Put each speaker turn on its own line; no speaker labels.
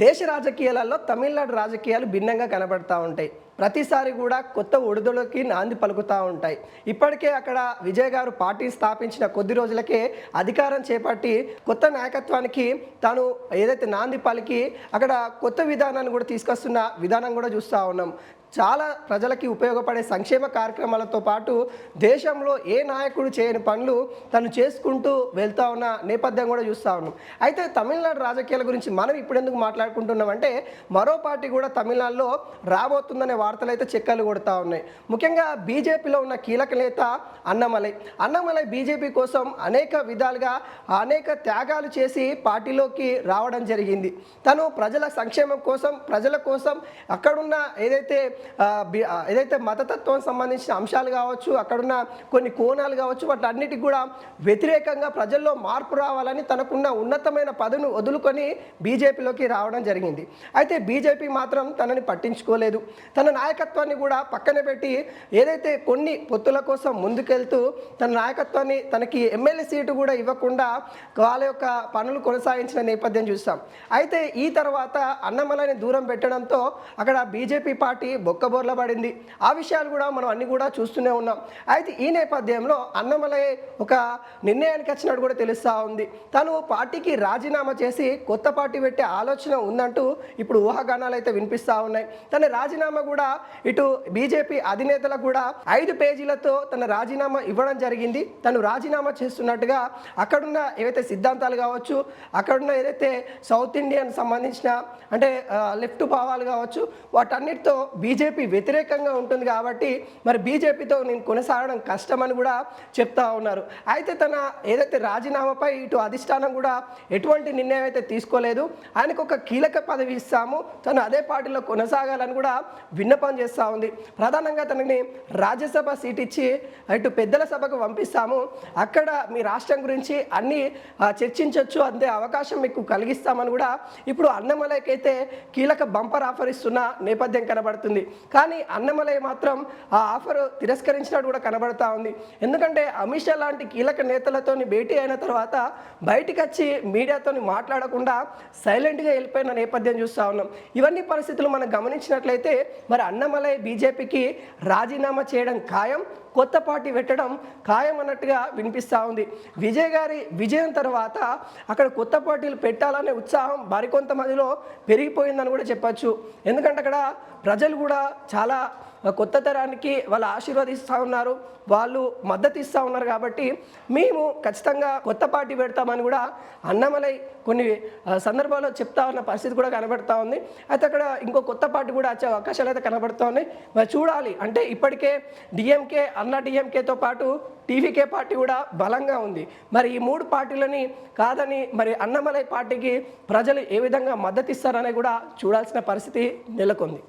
దేశ రాజకీయాలలో తమిళనాడు రాజకీయాలు భిన్నంగా కనబడతా ఉంటాయి. ప్రతిసారి కూడా కొత్త ఒడిదుడుకులకి నాంది పలుకుతూ ఉంటాయి. ఇప్పటికే అక్కడ విజయ్ గారు పార్టీ స్థాపించిన కొద్ది రోజులకే అధికారం చేపట్టి కొత్త నాయకత్వానికి తాను ఏదైతే నాంది పలికి అక్కడ కొత్త విధానాన్ని కూడా తీసుకొస్తున్న విధానం కూడా చూస్తూ ఉన్నాం. చాలా ప్రజలకి ఉపయోగపడే సంక్షేమ కార్యక్రమాలతో పాటు దేశంలో ఏ నాయకుడు చేయని పనులు తను చేసుకుంటూ వెళ్తూ ఉన్న నేపథ్యం కూడా చూస్తూ ఉన్నాం. అయితే తమిళనాడు రాజకీయాల గురించి మనం ఇప్పుడు ఎందుకు మాట్లాడుకుంటున్నామంటే మరో పార్టీ కూడా తమిళనాడులో రాబోతుందనే వార్తలు అయితే చెక్కలు కొడుతూ ఉన్నాయి. ముఖ్యంగా బీజేపీలో ఉన్న కీలక నేత అన్నమలై బీజేపీ కోసం అనేక విధాలుగా అనేక త్యాగాలు చేసి పార్టీలోకి రావడం జరిగింది. తను ప్రజల సంక్షేమం కోసం ప్రజల కోసం అక్కడున్న ఏదైతే మతతత్వం సంబంధించిన అంశాలు కావచ్చు, అక్కడున్న కొన్ని కోణాలు కావచ్చు, వాటన్నిటికి కూడా వ్యతిరేకంగా ప్రజల్లో మార్పు రావాలని తనకున్న ఉన్నతమైన పదవిని వదులుకొని బీజేపీలోకి రావడం జరిగింది. అయితే బీజేపీ మాత్రం తనని పట్టించుకోలేదు. తన నాయకత్వాన్ని కూడా పక్కన పెట్టి ఏదైతే కొన్ని పొత్తుల కోసం ముందుకెళ్తూ తన నాయకత్వాన్ని తనకి ఎమ్మెల్యే సీటు కూడా ఇవ్వకుండా వాళ్ళ యొక్క పనులు కొనసాగించిన నేపథ్యం చూస్తాం. అయితే ఈ తర్వాత అన్నమలైని దూరం పెట్టడంతో అక్కడ బీజేపీ పార్టీ బొక్కబోర్ల పడింది. ఆ విషయాలు కూడా మనం అన్ని కూడా చూస్తూనే ఉన్నాం. అయితే ఈ నేపథ్యంలో అన్నమలై ఒక నిర్ణయానికి వచ్చినట్టు కూడా తెలుస్తూ ఉంది. తను పార్టీకి రాజీనామా చేసి కొత్త పార్టీ పెట్టే ఆలోచన ఉందంటూ ఇప్పుడు ఊహాగానాలు అయితే వినిపిస్తూ ఉన్నాయి. తన రాజీనామా కూడా ఇటు బీజేపీ అధినేతలకు కూడా 5 పేజీలతో తన రాజీనామా ఇవ్వడం జరిగింది. తను రాజీనామా చేస్తున్నట్టుగా అక్కడున్న ఏవైతే సిద్ధాంతాలు కావచ్చు, అక్కడున్న ఏదైతే సౌత్ ఇండియన్ సంబంధించిన అంటే లెఫ్ట్ భావాలు కావచ్చు, వాటన్నిటితో బీజేపీ వ్యతిరేకంగా ఉంటుంది కాబట్టి మరి బీజేపీతో నేను కొనసాగడం కష్టమని కూడా చెప్తా ఉన్నారు. అయితే తన ఏదైతే రాజీనామాపై ఇటు అధిష్టానం కూడా ఎటువంటి నిర్ణయం అయితే తీసుకోలేదు. ఆయనకు ఒక కీలక పదవి ఇస్తాము, తను అదే పార్టీలో కొనసాగాలని కూడా విన్నపం చేస్తూ ఉంది. ప్రధానంగా తనని రాజ్యసభ సీట్ ఇచ్చి ఇటు పెద్దల సభకు పంపిస్తాము, అక్కడ మీ రాష్ట్రం గురించి అన్నీ చర్చించవచ్చు, అంతే అవకాశం మీకు కలిగిస్తామని కూడా ఇప్పుడు అన్నమలైకైతే కీలక బంపర్ ఆఫర్ ఇస్తున్న నేపథ్యం కనబడుతుంది. కానీ అన్నమలై మాత్రం ఆ ఆఫర్ తిరస్కరించినట్టు కూడా కనబడతా ఉంది. ఎందుకంటే అమిత్ షా లాంటి కీలక నేతలతో భేటీ అయిన తర్వాత బయటికి వచ్చి మీడియాతో మాట్లాడకుండా సైలెంట్గా వెళ్ళిపోయిన నేపథ్యం చూస్తూ ఉన్నాం. ఇవన్నీ పరిస్థితులు మనం గమనించినట్లయితే మరి అన్నమలై బీజేపీకి రాజీనామా చేయడం ఖాయం, కొత్త పార్టీ పెట్టడం ఖాయం అన్నట్టుగా వినిపిస్తూ ఉంది. విజయ్ గారి విజయం తర్వాత అక్కడ కొత్త పార్టీలు పెట్టాలనే ఉత్సాహం మరికొంతమందిలో పెరిగిపోయిందని కూడా చెప్పచ్చు. ఎందుకంటే అక్కడ ప్రజలు కూడా చాలా కొత్త తరానికి వాళ్ళు ఆశీర్వదిస్తూ ఉన్నారు, వాళ్ళు మద్దతు ఇస్తూ ఉన్నారు. కాబట్టి మేము ఖచ్చితంగా కొత్త పార్టీ పెడతామని కూడా అన్నమలై కొన్ని సందర్భాల్లో చెప్తా ఉన్న పరిస్థితి కూడా కనబడుతూ ఉంది. అయితే అక్కడ ఇంకో కొత్త పార్టీ కూడా వచ్చే అవకాశాలు అయితే కనబడుతూ ఉన్నాయి. మరి చూడాలి. అంటే ఇప్పటికే డిఎంకేతో పాటు టీవీకే పార్టీ కూడా బలంగా ఉంది. మరి ఈ 3 పార్టీలని కాదని మరి అన్నమలై పార్టీకి ప్రజలు ఏ విధంగా మద్దతు ఇస్తారని కూడా చూడాల్సిన పరిస్థితి నెలకొంది.